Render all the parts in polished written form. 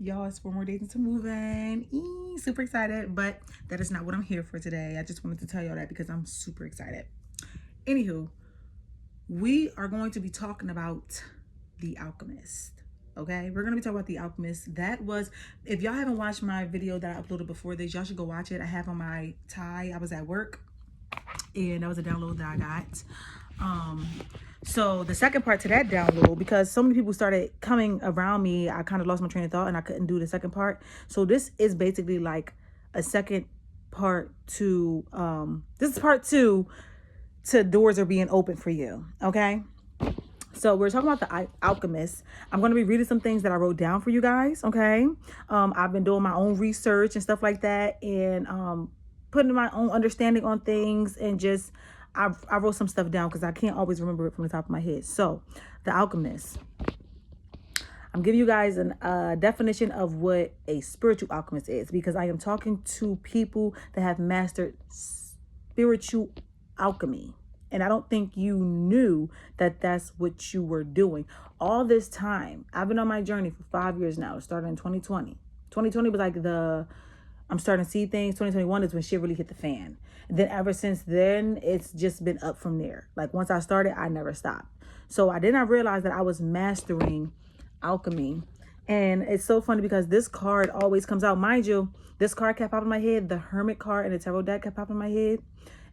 Y'all, it's 4 more days into moving. Super excited, but that is not what I'm here for today. I just wanted to tell y'all that because I'm super excited. Anywho, we are going to be talking about The Alchemist. Okay, we're gonna be talking about The Alchemist. That was, if y'all haven't watched my video that I uploaded before this, y'all should go watch it. I have on my tie. I was at work, and that was a download that I got. So the second part to that download, because so many people started coming around me, I kind of lost my train of thought and I couldn't do the second part. So this is basically like a second part to this is part two to doors are being open for you. Okay. So we're talking about the alchemist. I'm going to be reading some things that I wrote down for you guys. Okay. I've been doing my own research and stuff like that, and putting my own understanding on things, and just I wrote some stuff down because I can't always remember it from the top of my head. So the alchemist. I'm giving you guys a definition of what a spiritual alchemist is, because I am talking to people that have mastered spiritual alchemy. And I don't think you knew that that's what you were doing. All this time, I've been on my journey for 5 years now. It started in 2020. 2020 was like I'm starting to see things. 2021 is when shit really hit the fan. And then ever since then, it's just been up from there. Like once I started, I never stopped. So I did not realize that I was mastering alchemy. And it's so funny because this card always comes out. Mind you, this card kept popping in my head. The Hermit card and the Tarot deck kept popping in my head.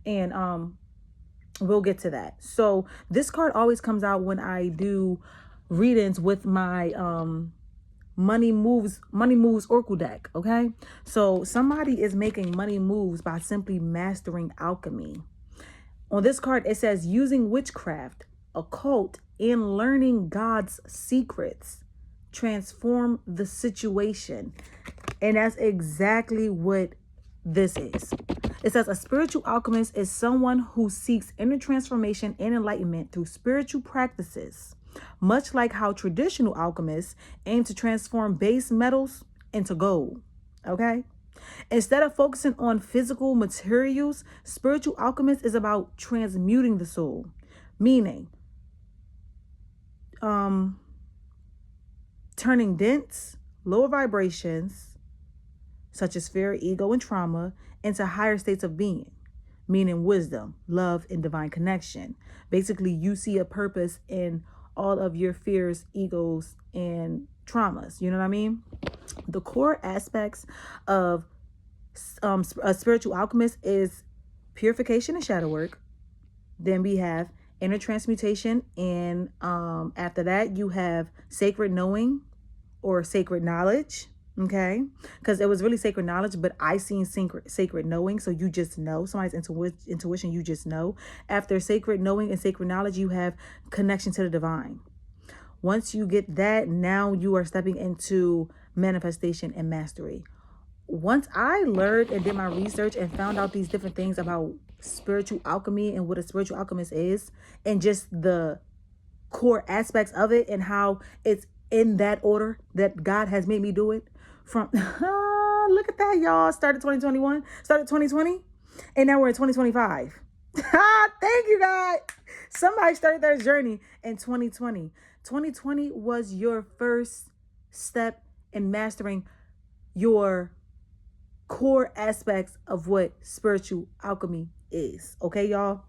And we'll get to that. So this card always comes out when I do readings with my money moves oracle deck. Okay, so somebody is making money moves by simply mastering alchemy. On this card it says using witchcraft, occult, and learning God's secrets transform the situation. And that's exactly what this is. It says a spiritual alchemist is someone who seeks inner transformation and enlightenment through spiritual practices, much like how traditional alchemists aim to transform base metals into gold. Okay? Instead of focusing on physical materials, spiritual alchemist is about transmuting the soul, meaning turning dense, lower vibrations, such as fear, ego, and trauma, into higher states of being, meaning wisdom, love, and divine connection. Basically, you see a purpose in all of your fears, egos, and traumas. You know what I mean? The core aspects of a spiritual alchemist is purification and shadow work. Then we have inner transmutation, and after that you have sacred knowing or sacred knowledge. Okay, because it was really sacred knowledge, but I seen sacred knowing. So you just know somebody's intuition. You just know. After sacred knowing and sacred knowledge, you have connection to the divine. Once you get that, now you are stepping into manifestation and mastery. Once I learned and did my research and found out these different things about spiritual alchemy and what a spiritual alchemist is, and just the core aspects of it and how it's in that order that God has made me do it from look at that, y'all. Started 2021, started 2020, and now we're in 2025. Thank you, God. Somebody started their journey in 2020. 2020 was your first step in mastering your core aspects of what spiritual alchemy is. Okay, y'all?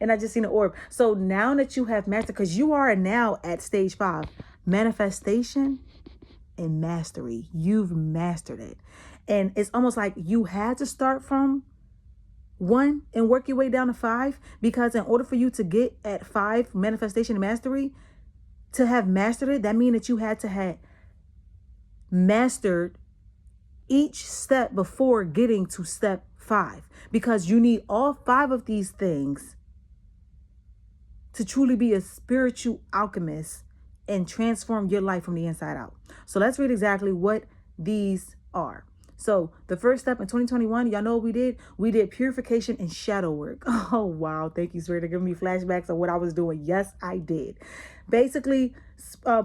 And I just seen the orb. So now that you have mastered, because you are now at stage 5, manifestation and mastery. You've mastered it. And it's almost like you had to start from 1 and work your way down to 5, because in order for you to get at 5, manifestation and mastery, to have mastered it, that means that you had to have mastered each step before getting to step 5, because you need all 5 of these things to truly be a spiritual alchemist and transform your life from the inside out. So let's read exactly what these are. So the first step in 2021, y'all know what we did? We did purification and shadow work. Oh, wow. Thank you, Spirit, for giving me flashbacks of what I was doing. Yes, I did. Basically,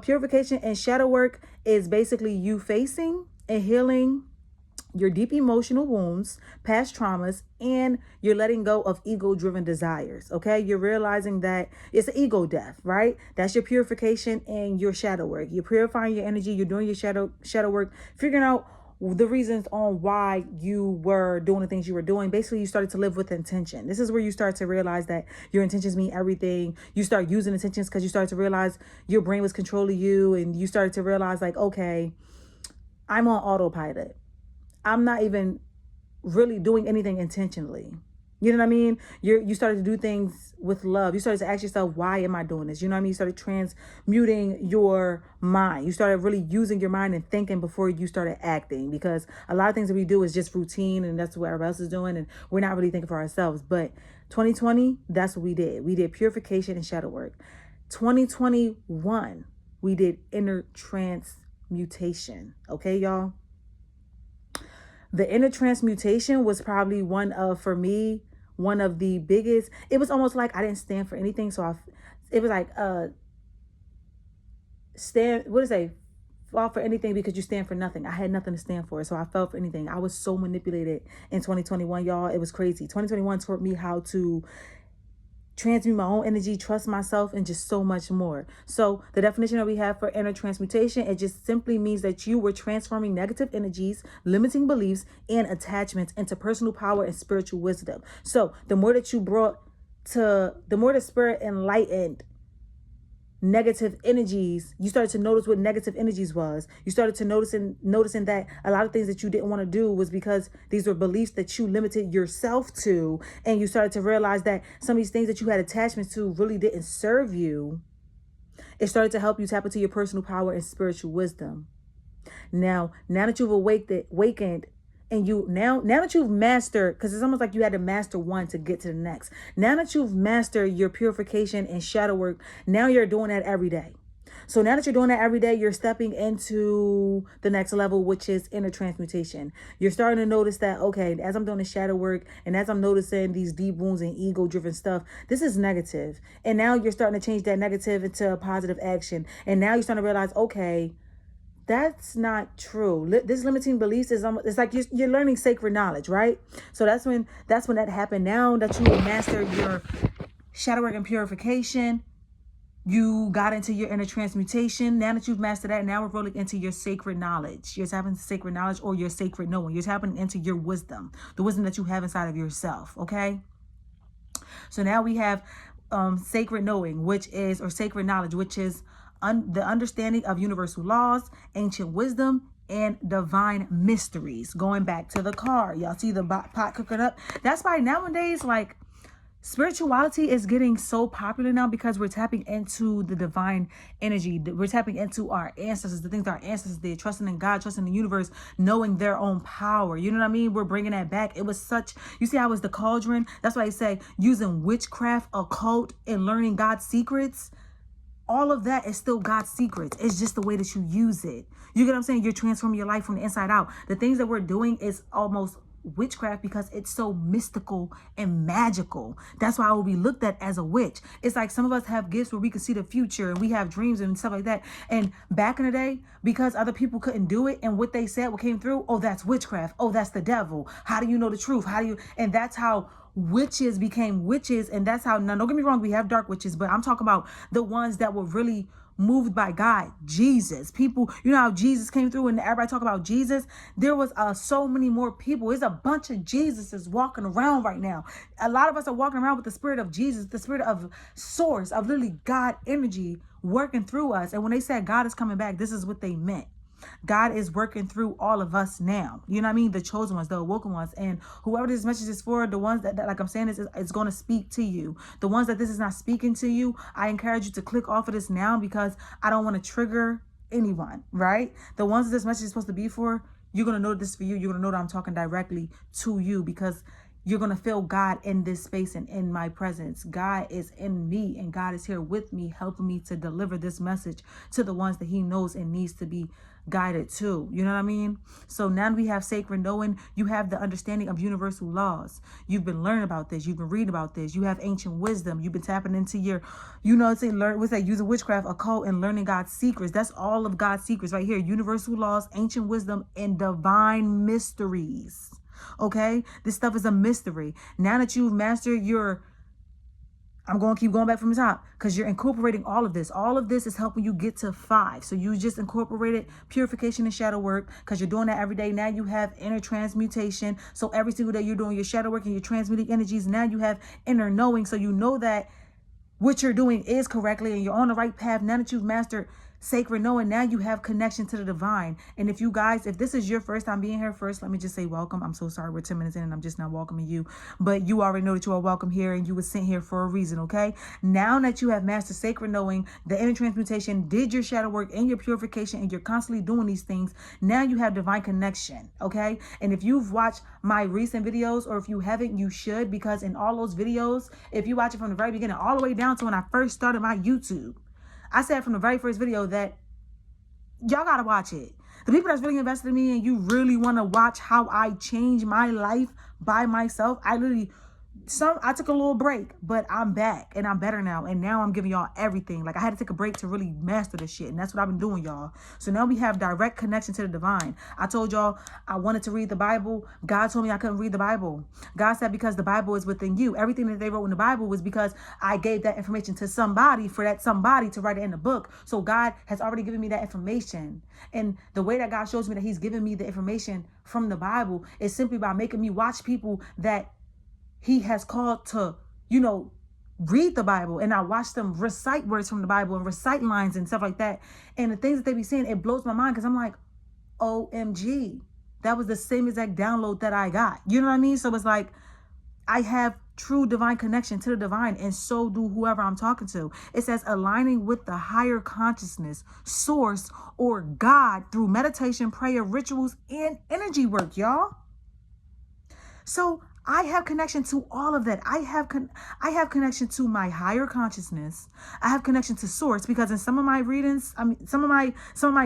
purification and shadow work is basically you facing and healing your deep emotional wounds, past traumas, and you're letting go of ego-driven desires. Okay, you're realizing that it's an ego death, right? That's your purification and your shadow work. You're purifying your energy. You're doing your shadow work, figuring out the reasons on why you were doing the things you were doing. Basically, you started to live with intention. This is where you start to realize that your intentions mean everything. You start using intentions because you start to realize your brain was controlling you, and you started to realize, like, okay, I'm on autopilot. I'm not even really doing anything intentionally. You know what I mean? You started to do things with love. You started to ask yourself, why am I doing this? You know what I mean? You started transmuting your mind. You started really using your mind and thinking before you started acting, because a lot of things that we do is just routine and that's what everybody else is doing, and we're not really thinking for ourselves. But 2020, that's what we did. We did purification and shadow work. 2021, we did inner transmutation. Okay, y'all? The inner transmutation was probably for me, one of the biggest. It was almost like I didn't stand for anything. So it was like, what is it? Fall for anything because you stand for nothing. I had nothing to stand for. So I fell for anything. I was so manipulated in 2021, y'all. It was crazy. 2021 taught me how to transmute my own energy, trust myself, and just so much more. So the definition that we have for inner transmutation, it just simply means that you were transforming negative energies, limiting beliefs, and attachments into personal power and spiritual wisdom. So the more that you the more the spirit enlightened negative energies, you started to notice what negative energies was. You started to noticing that a lot of things that you didn't want to do was because these were beliefs that you limited yourself to, and you started to realize that some of these things that you had attachments to really didn't serve you. It started to help you tap into your personal power and spiritual wisdom. Now that you've awakened, and now that you've mastered, because it's almost like you had to master one to get to the next. Now that you've mastered your purification and shadow work, now you're doing that every day. So now that you're doing that every day, you're stepping into the next level, which is inner transmutation. You're starting to notice that, okay, as I'm doing the shadow work and as I'm noticing these deep wounds and ego-driven stuff, this is negative. And now you're starting to change that negative into a positive action. And now you're starting to realize, okay, that's not true. This limiting beliefs it's like you're learning sacred knowledge, right? So that's when that happened. Now that you mastered your shadow work and purification, you got into your inner transmutation. Now that you've mastered that, now we're rolling into your sacred knowledge. You're tapping into sacred knowledge or your sacred knowing. You're tapping into your wisdom, the wisdom that you have inside of yourself. Okay. So now we have sacred knowing, or sacred knowledge, which is the understanding of universal laws, ancient wisdom, and divine mysteries. Going back to the car, y'all see the pot cooking up. That's why nowadays, like, spirituality is getting so popular now, because we're tapping into the divine energy. We're tapping into our ancestors, the things that our ancestors did, trusting in God, trusting in the universe, knowing their own power. You know what I mean? We're bringing that back. It was you see how it's the cauldron? That's why I say using witchcraft, occult, and learning God's secrets. All of that is still God's secrets. It's just the way that you use it. You get what I'm saying? You're transforming your life from the inside out. The things that we're doing is almost witchcraft because it's so mystical and magical. That's why I will be looked at as a witch. It's like some of us have gifts where we can see the future and we have dreams and stuff like that. And back in the day, because other people couldn't do it and what they said, what came through, oh, that's witchcraft. Oh, that's the devil. How do you know the truth? And that's how witches became witches. And that's how, now don't get me wrong, we have dark witches, but I'm talking about the ones that were really moved by God, Jesus. People, you know how Jesus came through and everybody talk about Jesus? There was so many more people. There's a bunch of Jesuses walking around right now. A lot of us are walking around with the spirit of Jesus, the spirit of source, of literally God energy working through us. And when they said God is coming back, this is what they meant. God is working through all of us now. You know what I mean? The chosen ones, the awoken ones, and whoever this message is for, the ones that like I'm saying, it's going to speak to you. The ones that this is not speaking to you, I encourage you to click off of this now, because I don't want to trigger anyone, right? The ones that this message is supposed to be for, you're going to know this for you. You're going to know that I'm talking directly to you, because you're going to feel God in this space and in my presence. God is in me and God is here with me, helping me to deliver this message to the ones that he knows and needs to be guided to. You know what I mean? So now we have sacred knowing. You have the understanding of universal laws. You've been learning about this. You've been reading about this. You have ancient wisdom. You've been tapping into your, you know, say learn, what's that? Using witchcraft, occult, and learning God's secrets. That's all of God's secrets right here. Universal laws, ancient wisdom, and divine mysteries. Okay, this stuff is a mystery. Now that you've mastered your, I'm going to keep going back from the top because you're incorporating all of this. All of this is helping you get to 5. So you just incorporated purification and shadow work because you're doing that every day. Now you have inner transmutation. So every single day you're doing your shadow work and you're transmuting energies. Now you have inner knowing. So you know that what you're doing is correctly and you're on the right path. Now that you've mastered sacred knowing, now you have connection to the divine. And if you guys, if this is your first time being here, first let me just say welcome. I'm so sorry we're 10 minutes in and I'm just not welcoming you, but you already know that you are welcome here and you were sent here for a reason. Okay, now that you have mastered sacred knowing, the inner transmutation, did your shadow work and your purification, and you're constantly doing these things, now you have divine connection. Okay, and if you've watched my recent videos, or if you haven't, you should, because in all those videos, if you watch it from the very beginning all the way down to when I first started my YouTube, I said from the very first video that y'all gotta watch it. The people that's really invested in me and you really want to watch how I change my life by myself, I took a little break, but I'm back and I'm better now. And now I'm giving y'all everything. Like I had to take a break to really master this shit. And that's what I've been doing, y'all. So now we have direct connection to the divine. I told y'all I wanted to read the Bible. God told me I couldn't read the Bible. God said, because the Bible is within you. Everything that they wrote in the Bible was because I gave that information to somebody for that somebody to write it in the book. So God has already given me that information. And the way that God shows me that he's given me the information from the Bible is simply by making me watch people that he has called to, you know, read the Bible. And I watch them recite words from the Bible and recite lines and stuff like that. And the things that they be saying, it blows my mind because I'm like, OMG, that was the same exact download that I got. You know what I mean? So it's like, I have true divine connection to the divine, and so do whoever I'm talking to. It says aligning with the higher consciousness, source, or God through meditation, prayer, rituals, and energy work, y'all. So I have connection to all of that. I have connection to my higher consciousness. I have connection to source, because in some of my readings, some of my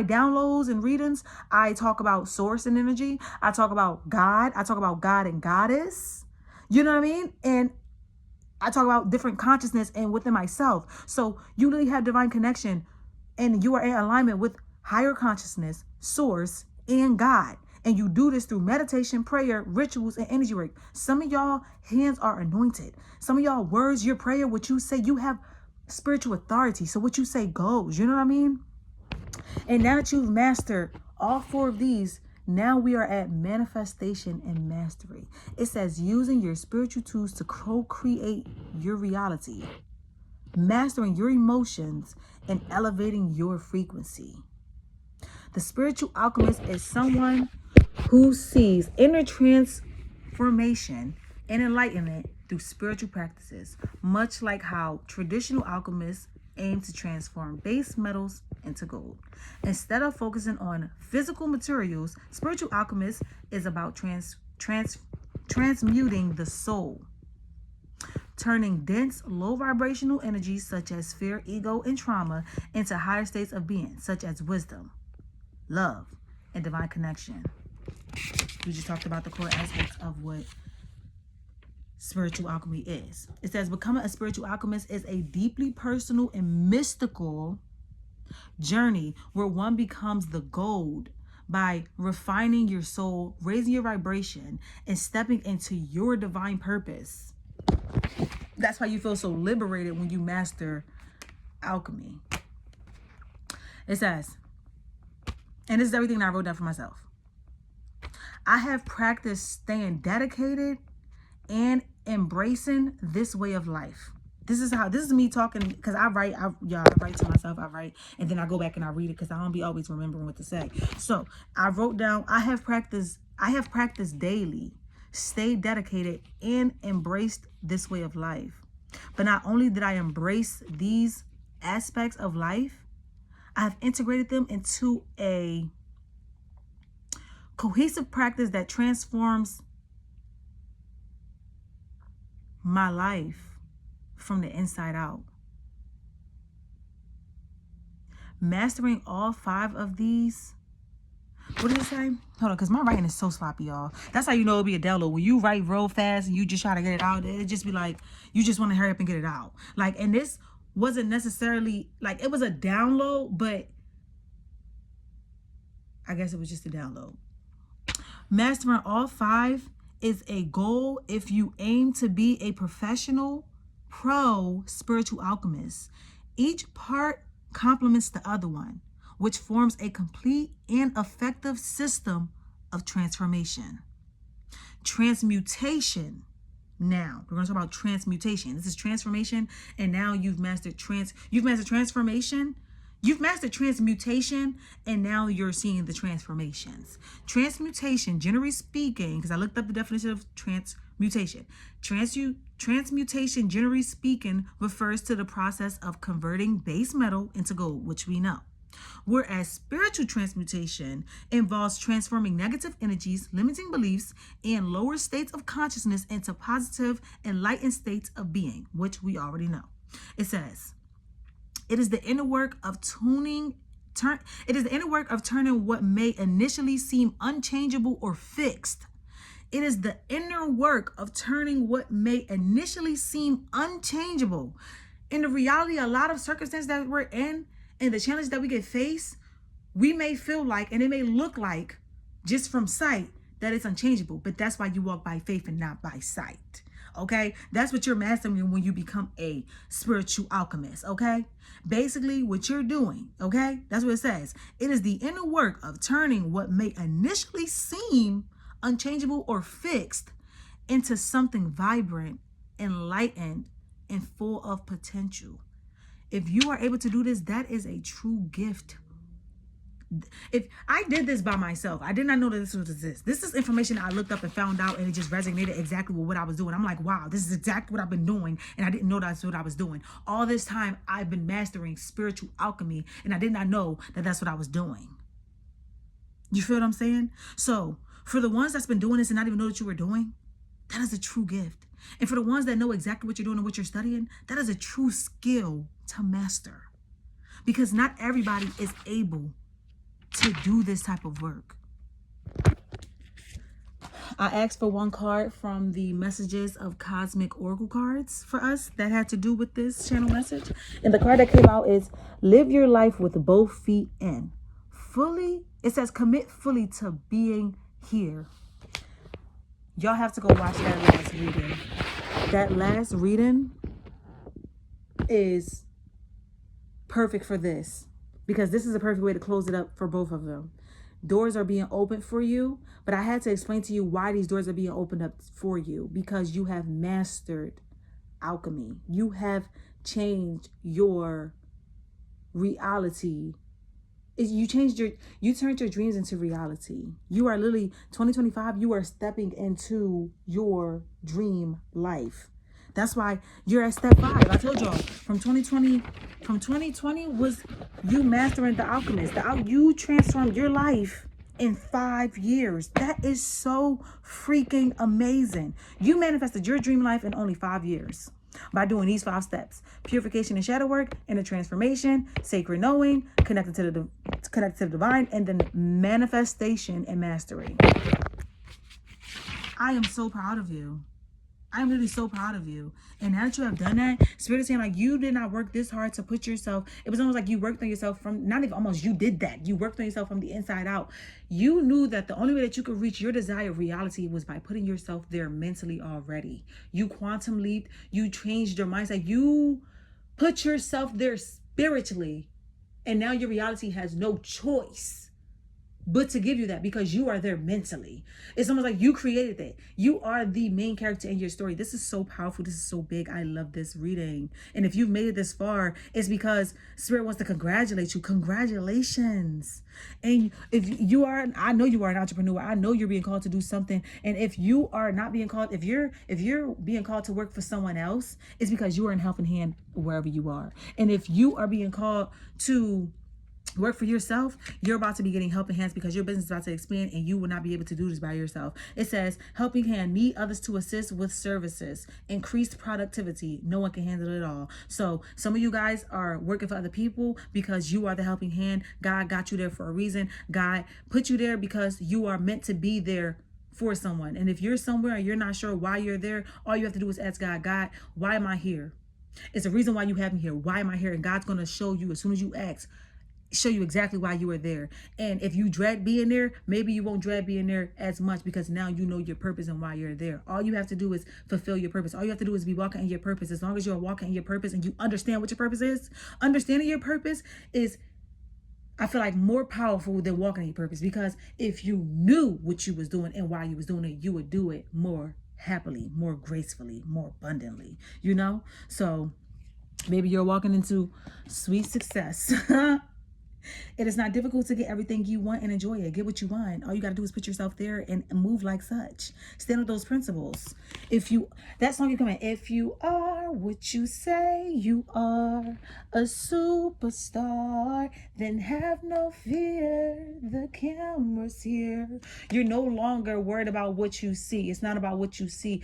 downloads and readings, I talk about source and energy. I talk about God. I talk about God and goddess. You know what I mean? And I talk about different consciousness and within myself. So you really have divine connection, and you are in alignment with higher consciousness, source, and God. And you do this through meditation, prayer, rituals, and energy work. Some of y'all hands are anointed. Some of y'all words, your prayer, what you say, you have spiritual authority. So what you say goes. You know what I mean? And now that you've mastered all 4 of these, now we are at manifestation and mastery. It says using your spiritual tools to co-create your reality, mastering your emotions, and elevating your frequency. The spiritual alchemist is someone who sees inner transformation and enlightenment through spiritual practices, much like how traditional alchemists aim to transform base metals into gold. Instead of focusing on physical materials, spiritual alchemist is about transmuting the soul, turning dense, low vibrational energies such as fear, ego, and trauma into higher states of being, such as wisdom, love, and divine connection. We just talked about the core aspects of what spiritual alchemy is. It says becoming a spiritual alchemist is a deeply personal and mystical journey where one becomes the gold by refining your soul, raising your vibration, and stepping into your divine purpose. That's why you feel so liberated when you master alchemy. It says, and this is everything that I wrote down for myself, I have practiced staying dedicated and embracing this way of life. This is me talking, because I write to myself, and then I go back and I read it because I don't be always remembering what to say. So I wrote down, I have practiced daily, stayed dedicated, and embraced this way of life. But not only did I embrace these aspects of life, I have integrated them into a cohesive practice that transforms my life from the inside out. Mastering all 5 of these. What did it say? Hold on, because my writing is so sloppy, y'all. That's how you know it'll be a download. When you write real fast and you just try to get it out, it just be like, you just want to hurry up and get it out. Like, and this wasn't necessarily, like, it was a download, but I guess it was just a download. Mastering all 5 is a goal if you aim to be a professional, pro spiritual alchemist. Each part complements the other one, which forms a complete and effective system of transformation. Transmutation. Now, we're going to talk about transmutation. This is transformation, and now you've mastered transformation. You've mastered transmutation, and now you're seeing the transformations. Transmutation, generally speaking, because I looked up the definition of transmutation. Transmutation, generally speaking, refers to the process of converting base metal into gold, which we know. Whereas spiritual transmutation involves transforming negative energies, limiting beliefs, and lower states of consciousness into positive, enlightened states of being, which we already know. It says, it is the inner work of turning what may initially seem unchangeable or fixed. It is the inner work of turning what may initially seem unchangeable. In the reality, a lot of circumstances that we're in and the challenge that we get faced, we may feel like, and it may look like, just from sight, that it's unchangeable. But that's why you walk by faith and not by sight. Okay, that's what you're mastering when you become a spiritual alchemist. Okay, basically what you're doing, okay, that's what it says. It is the inner work of turning what may initially seem unchangeable or fixed into something vibrant, enlightened, and full of potential. If you are able to do this, that is a true gift. If I did this by myself, I did not know that this was this. This is information I looked up and found out, and it just resonated exactly with what I was doing. I'm like, wow, this is exactly what I've been doing, and I didn't know that's what I was doing. All this time, I've been mastering spiritual alchemy, and I did not know that that's what I was doing. You feel what I'm saying? So, for the ones that's been doing this and not even know that you were doing, that is a true gift. And for the ones that know exactly what you're doing and what you're studying, that is a true skill to master. Because not everybody is able to do this type of work. I asked for one card from the messages of Cosmic Oracle cards for us that had to do with this channel message. And the card that came out is live your life with both feet in. Fully, it says commit fully to being here. Y'all have to go watch that last reading. That last reading is perfect for this, because this is a perfect way to close it up for both of them. Doors are being opened for you, but I had to explain to you why these doors are being opened up for you, because you have mastered alchemy. You have changed your reality. You turned your dreams into reality. You are literally 2025, you are stepping into your dream life. That's why you're at step 5. I told y'all from 2020 was you mastering the alchemist. You transformed your life in 5 years. That is so freaking amazing. You manifested your dream life in only 5 years by doing these 5 steps: purification and shadow work, inner transformation, sacred knowing, connected to the divine, and then manifestation and mastery. I am so proud of you. I'm really so proud of you. And now that you have done that, Spirit is saying, like, you did not work this hard to put yourself. It was almost like you worked on yourself from, not even almost, you did that. You worked on yourself from the inside out. You knew that the only way that you could reach your desired reality was by putting yourself there mentally already. You quantum leaped. You changed your mindset. You put yourself there spiritually. And now your reality has no choice but to give you that, because you are there mentally. It's almost like you created that. You are the main character in your story. This is so powerful. This is so big. I love this reading. And if you've made it this far, it's because Spirit wants to congratulate you. Congratulations. And if you are, I know you are an entrepreneur. I know you're being called to do something. And if you are not being called, if you're being called to work for someone else, it's because you are in helping hand wherever you are. And if you are being called to work for yourself, you're about to be getting helping hands because your business is about to expand and you will not be able to do this by yourself. It says helping hand, need others to assist with services, increased productivity. No one can handle it all. So some of you guys are working for other people because you are the helping hand. God got you there for a reason. God put you there because you are meant to be there for someone. And if you're somewhere and you're not sure why you're there, all you have to do is ask God, God, why am I here? It's a reason why you have me here. Why am I here? And God's going to show you as soon as you ask, show you exactly why you were there. And if you dread being there, maybe you won't dread being there as much because now you know your purpose and why you're there. All you have to do is fulfill your purpose. All you have to do is be walking in your purpose. As long as you're walking in your purpose and you understand what your purpose is, understanding your purpose is, I feel like, more powerful than walking in your purpose, because if you knew what you was doing and why you was doing it, you would do it more happily, more gracefully, more abundantly, you know? So maybe you're walking into sweet success. It is not difficult to get everything you want and enjoy it. Get what you want. All you got to do is put yourself there and move like such. Stand with those principles. That song you come in, if you are what you say you are, a superstar, then have no fear. The camera's here. You're no longer worried about what you see. It's not about what you see.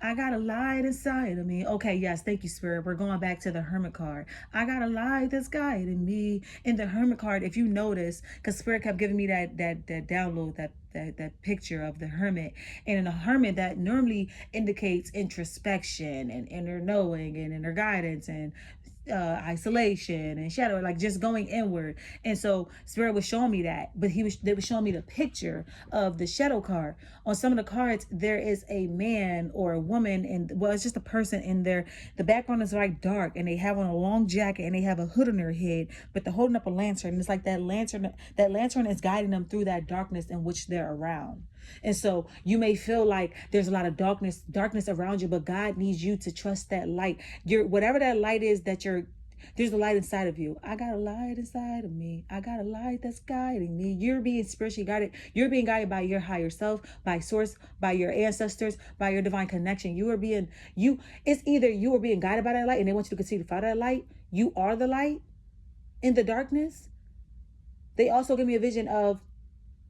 I got a light inside of me. Okay, yes, thank you, Spirit. We're going back to the Hermit card. I got a light that's guiding me. In the Hermit card, if you notice, because Spirit kept giving me that download, that picture of the hermit. And in a hermit, that normally indicates introspection and inner knowing and inner guidance and isolation and shadow, like just going inward. And so Spirit was showing me that, but they were showing me the picture of the shadow card. On some of the cards, there is a man or a woman, and well, it's just a person in there. The background is like dark, and they have on a long jacket, and they have a hood on their head, but they're holding up a lantern. And it's like that lantern is guiding them through that darkness in which they're around. And so you may feel like there's a lot of darkness around you, but God needs you to trust that light. Whatever that light is there's a light inside of you. I got a light inside of me. I got a light that's guiding me. You're being spiritually guided. You're being guided by your higher self, by source, by your ancestors, by your divine connection. It's either you are being guided by that light and they want you to continue to follow that light. You are the light in the darkness. They also give me a vision of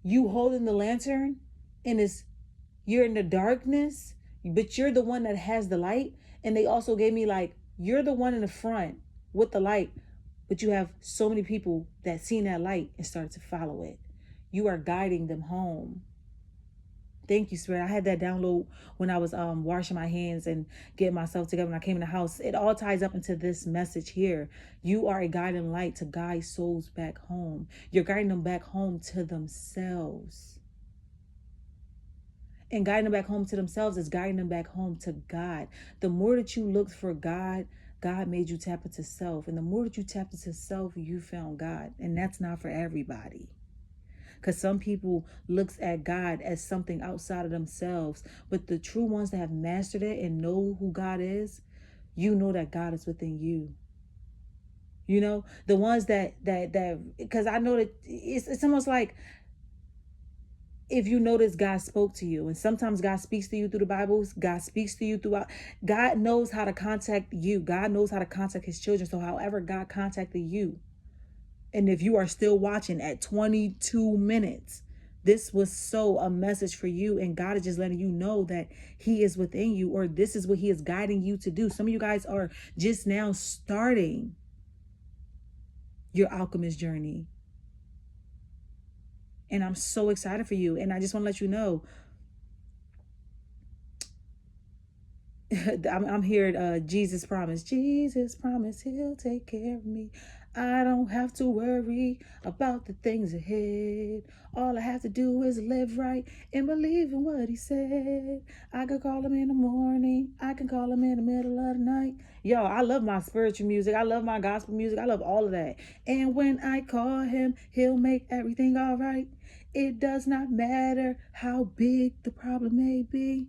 you holding the lantern, and you're in the darkness, but you're the one that has the light. And they also gave me like, you're the one in the front with the light, but you have so many people that seen that light and started to follow it. You are guiding them home. Thank you, Spirit. I had that download when I was washing my hands and getting myself together when I came in the house. It all ties up into this message here. You are a guiding light to guide souls back home. You're guiding them back home to themselves. And guiding them back home to themselves is guiding them back home to God. The more that you looked for God, God made you tap into self. And the more that you tapped into self, you found God. And that's not for everybody. Because some people looks at God as something outside of themselves. But the true ones that have mastered it and know who God is, you know that God is within you. You know, the ones that because I know that it's almost like, if you notice, God spoke to you, and sometimes God speaks to you through the Bible. God speaks to you throughout. God knows how to contact you. God knows how to contact his children. So however God contacted you, and if you are still watching at 22 minutes, this was so a message for you, and God is just letting you know that he is within you, or this is what he is guiding you to do. Some of you guys are just now starting your alchemist journey. And I'm so excited for you. And I just want to let you know, I'm here. Jesus promised he'll take care of me. I don't have to worry about the things ahead. All I have to do is live right and believe in what he said. I can call him in the morning. I can call him in the middle of the night. Yo, I love my spiritual music. I love my gospel music. I love all of that. And when I call him, he'll make everything all right. It does not matter how big the problem may be.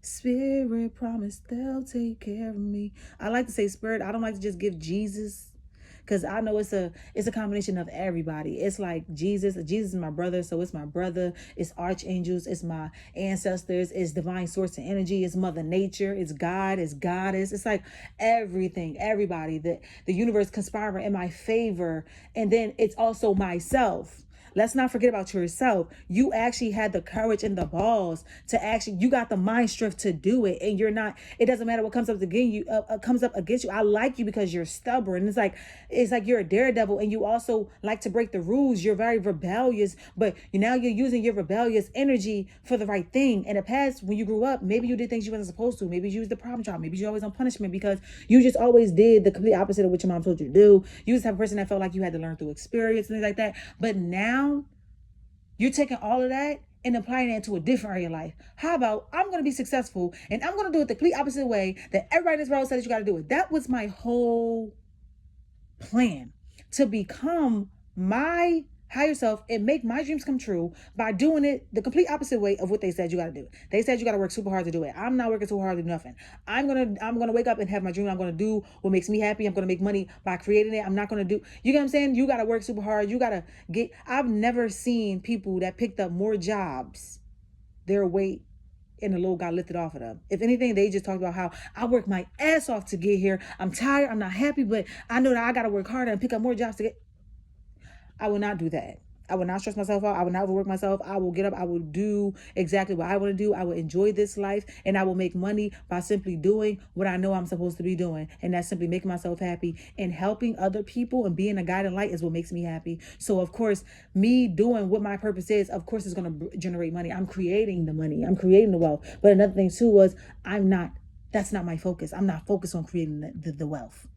Spirit promised they'll take care of me. I like to say Spirit. I don't like to just give Jesus, because I know it's a combination of everybody. It's like Jesus is my brother, so it's my brother, it's archangels, it's my ancestors, it's divine source and energy, it's mother nature, it's God, it's goddess, it's like everything, everybody, the universe conspiring in my favor. And then it's also myself. Let's not forget about yourself. You actually had the courage and the balls to actually, you got the mind strength to do it. And you're not, it doesn't matter what comes up against you, comes up against you. I like you because you're stubborn. It's like you're a daredevil, and you also like to break the rules. You're very rebellious, but now you're using your rebellious energy for the right thing. In the past, when you grew up, maybe you did things you wasn't supposed to. Maybe you was the problem child. Maybe you're always on punishment because you just always did the complete opposite of what your mom told you to do. You was the type of person that felt like you had to learn through experience and things like that. But now, you're taking all of that and applying it to a different area of life. How about I'm going to be successful and I'm going to do it the complete opposite way that everybody in this world says you got to do it. That was my whole plan, to become my higher self and make my dreams come true by doing it the complete opposite way of what they said you got to do. They said you got to work super hard to do it. I'm not working too hard to do nothing. I'm gonna wake up and have my dream. I'm gonna do what makes me happy. I'm gonna make money by creating it. I'm not gonna do, you get what I'm saying? You got to work super hard. You got to get, I've never seen people that picked up more jobs, their weight and the load got lifted off of them. If anything, they just talked about how I worked my ass off to get here. I'm tired. I'm not happy, but I know that I got to work harder and pick up more jobs to get. I will not do that. I will not stress myself out. I will not overwork myself. I will get up. I will do exactly what I want to do. I will enjoy this life, and I will make money by simply doing what I know I'm supposed to be doing. And that's simply making myself happy and helping other people and being a guiding light is what makes me happy. So of course, me doing what my purpose is, of course, is going to generate money. I'm creating the money. I'm creating the wealth. But another thing too was that's not my focus. I'm not focused on creating the wealth.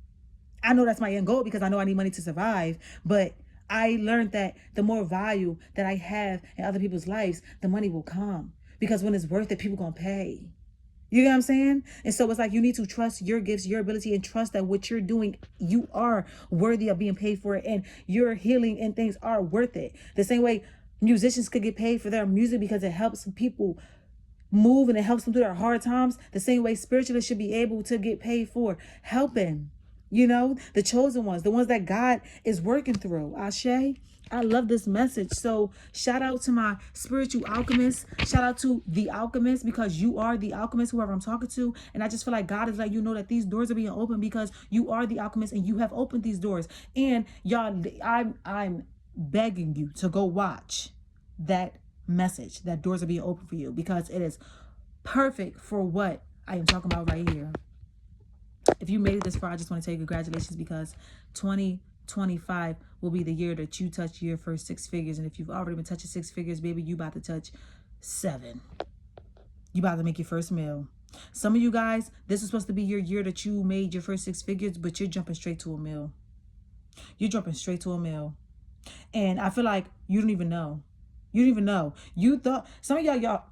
I know that's my end goal because I know I need money to survive, but I learned that the more value that I have in other people's lives, the money will come. Because when it's worth it, people gonna pay. You know what I'm saying? And so it's like you need to trust your gifts, your ability, and trust that what you're doing, you are worthy of being paid for it, and your healing and things are worth it. The same way musicians could get paid for their music because it helps people move and it helps them through their hard times. The same way spiritualists should be able to get paid for helping. The chosen ones, the ones that God is working through. Ashe, I love this message. So shout out to my spiritual alchemist. Shout out to the alchemist, because you are the alchemist, whoever I'm talking to. And I just feel like God is letting you know that these doors are being opened because you are the alchemist and you have opened these doors. And y'all, I'm begging you to go watch that message, that doors are being opened for you, because it is perfect for what I am talking about right here. If you made it this far, I just want to tell you congratulations, because 2025 will be the year that you touch your first 6 figures. And if you've already been touching 6 figures, baby, you about to touch 7. You about to make your first meal. Some of you guys, this is supposed to be your year that you made your first 6 figures, but you're jumping straight to a meal. You're jumping straight to a meal. And I feel like you don't even know. You don't even know. You thought, some of y'all,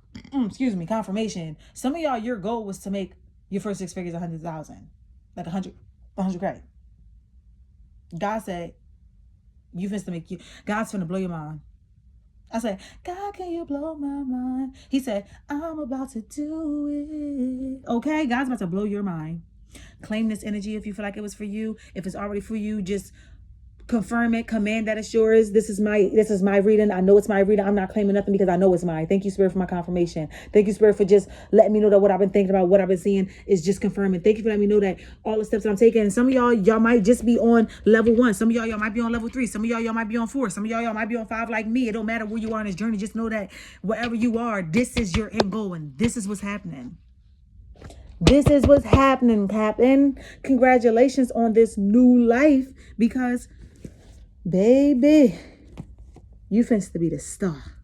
excuse me, confirmation. Some of y'all, your goal was to make your first 6 figures, 100,000. Like 100K. God said, God's finna blow your mind. I said, God, can you blow my mind? He said, I'm about to do it. Okay, God's about to blow your mind. Claim this energy if you feel like it was for you. If it's already for you, just confirm it, command that it's yours. This is my reading. I know it's my reading. I'm not claiming nothing because I know it's mine. Thank you, Spirit, for my confirmation. Thank you, Spirit, for just letting me know that what I've been thinking about, what I've been seeing is just confirming. Thank you for letting me know that all the steps I'm taking. And some of y'all might just be on level 1. Some of y'all might be on level 3. Some of y'all might be on 4. Some of y'all might be on 5 like me. It don't matter where you are in this journey. Just know that wherever you are, this is your end goal and this is what's happening. This is what's happening, Captain. Congratulations on this new life, because baby, you finna to be the star.